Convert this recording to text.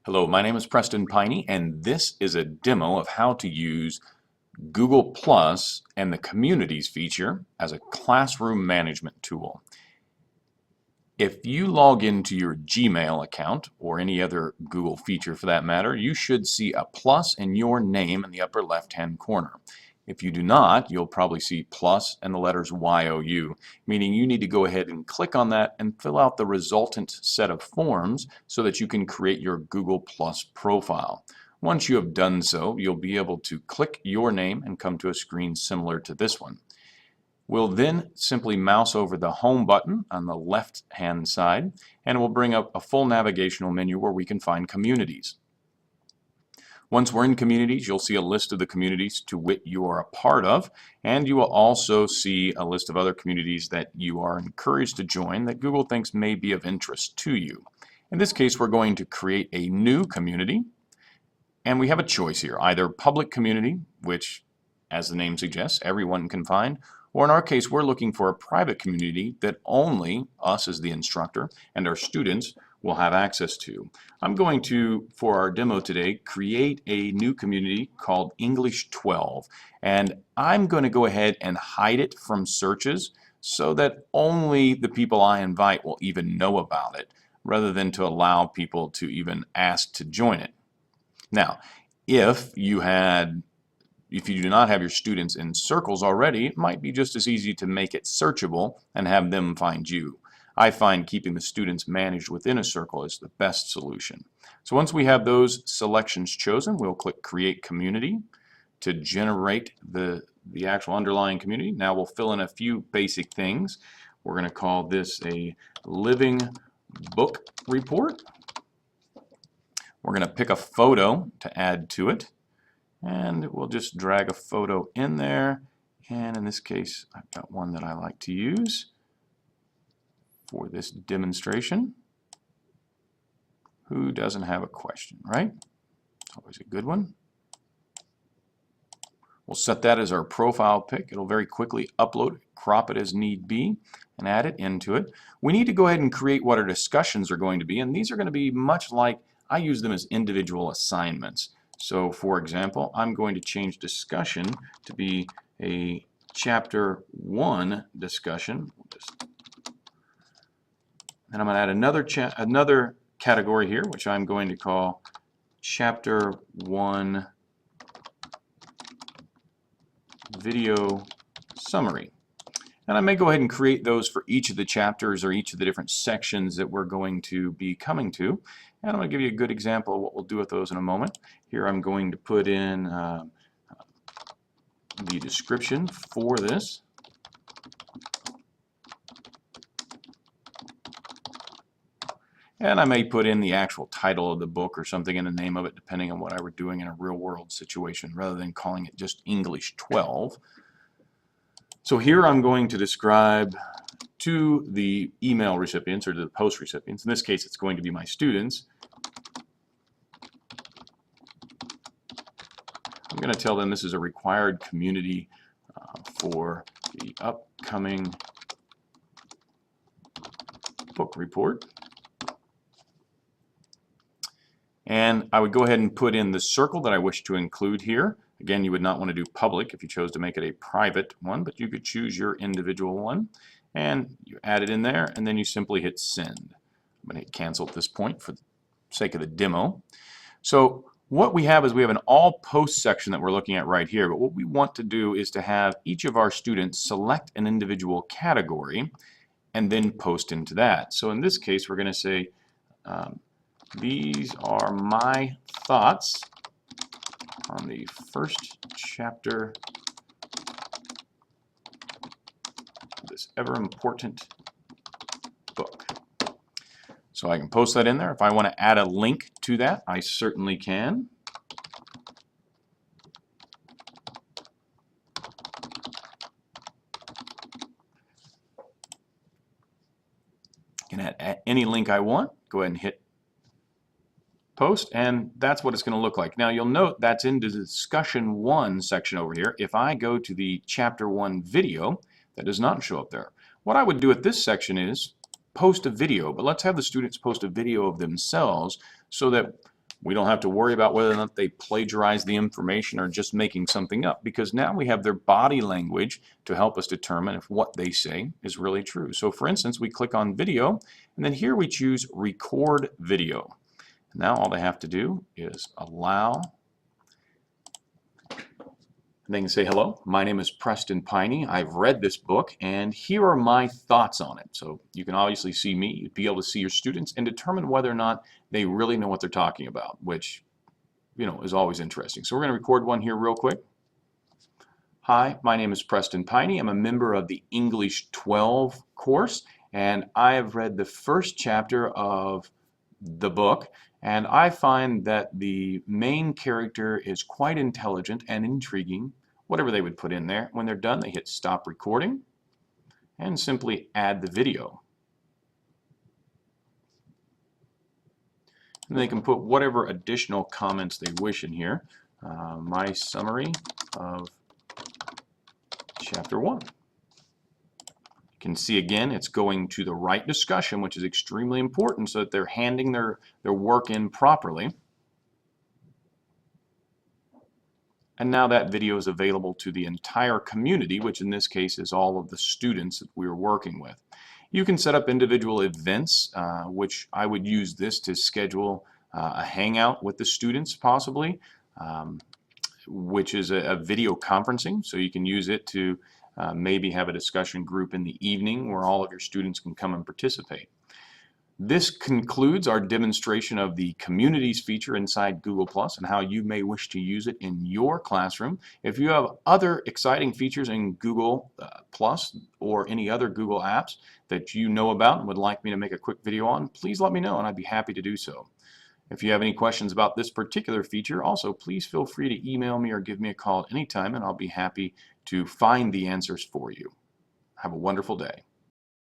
Hello, my name is Preston Piney, and this is a demo of how to use Google Plus and the Communities feature as a classroom management tool. If you log into your Gmail account, or any other Google feature for that matter, you should see a plus in your name in the upper left-hand corner. If you do not, you'll probably see plus and the letters YOU, meaning you need to go ahead and click on that and fill out the resultant set of forms so that you can create your Google Plus profile. Once you have done so, you'll be able to click your name and come to a screen similar to this one. We'll then simply mouse over the home button on the left hand side, and it will bring up a full navigational menu where we can find communities. Once we're in communities, you'll see a list of the communities to which you are a part of, and you will also see a list of other communities that you are encouraged to join that Google thinks may be of interest to you. In this case, we're going to create a new community, and we have a choice here, either public community, which, as the name suggests, everyone can find, or in our case, we're looking for a private community that only us as the instructor and our students will have access to. I'm going to, for our demo today, create a new community called English 12, and I'm going to go ahead and hide it from searches so that only the people I invite will even know about it, rather than to allow people to even ask to join it. Now, if you do not have your students in circles already, it might be just as easy to make it searchable and have them find you. I find keeping the students managed within a circle is the best solution. So once we have those selections chosen, we'll click Create Community to generate the actual underlying community. Now we'll fill in a few basic things. We're going to call this a living book report. We're going to pick a photo to add to it, and we'll just drag a photo in there, and in this case I've got one that I like to use for this demonstration. Who doesn't have a question, right? It's always a good one. We'll set that as our profile pic. It'll very quickly upload it, crop it as need be, and add it into it. We need to go ahead and create what our discussions are going to be, and these are going to be much like I use them as individual assignments. So for example, I'm going to change discussion to be a chapter 1 discussion. And I'm going to add another category here, which I'm going to call chapter 1 video summary. And I may go ahead and create those for each of the chapters or each of the different sections that we're going to be coming to. And I'm going to give you a good example of what we'll do with those in a moment. Here I'm going to put in the description for this. And I may put in the actual title of the book or something in the name of it, depending on what I were doing in a real-world situation, rather than calling it just English 12. So here I'm going to describe to the email recipients or to the post recipients. In this case, it's going to be my students. I'm going to tell them this is a required community for the upcoming book report. And I would go ahead and put in the circle that I wish to include here. Again, you would not want to do public if you chose to make it a private one, but you could choose your individual one. And you add it in there, and then you simply hit send. I'm going to hit cancel at this point for the sake of the demo. So what we have is we have an all posts section that we're looking at right here, but what we want to do is to have each of our students select an individual category and then post into that. So in this case, we're going to say, these are my thoughts on the first chapter of this ever important book. So I can post that in there. If I want to add a link to that, I certainly can. I can add any link I want. Go ahead and hit post, and that's what it's going to look like. Now you'll note that's in the discussion 1 section over here. If I go to the chapter 1 video, that does not show up there. What I would do at this section is post a video, but let's have the students post a video of themselves so that We don't have to worry about whether or not they plagiarize the information or just making something up, because now we have their body language to help us determine if what they say is really true. So for instance, we click on video, and then here we choose record video. Now all they have to do is allow. They can say, hello, my name is Preston Piney. I've read this book and here are my thoughts on it. So you can obviously see me, you'd be able to see your students and determine whether or not they really know what they're talking about, which, you know, is always interesting. So we're going to record one here real quick. Hi, my name is Preston Piney. I'm a member of the English 12 course, and I have read the first chapter of the book, and I find that the main character is quite intelligent and intriguing, whatever they would put in there. When they're done, they hit stop recording and simply add the video. And they can put whatever additional comments they wish in here. My summary of chapter 1. You can see again it's going to the right discussion, which is extremely important so that they're handing their work in properly. And now that video is available to the entire community, which in this case is all of the students that we're working with. You can set up individual events, which I would use this to schedule a hangout with the students possibly, which is a video conferencing. So you can use it to maybe have a discussion group in the evening where all of your students can come and participate. This concludes our demonstration of the Communities feature inside Google Plus and how you may wish to use it in your classroom. If you have other exciting features in Google Plus or any other Google apps that you know about and would like me to make a quick video on, please let me know and I'd be happy to do so. If you have any questions about this particular feature, also please feel free to email me or give me a call at any time and I'll be happy to find the answers for you. Have a wonderful day.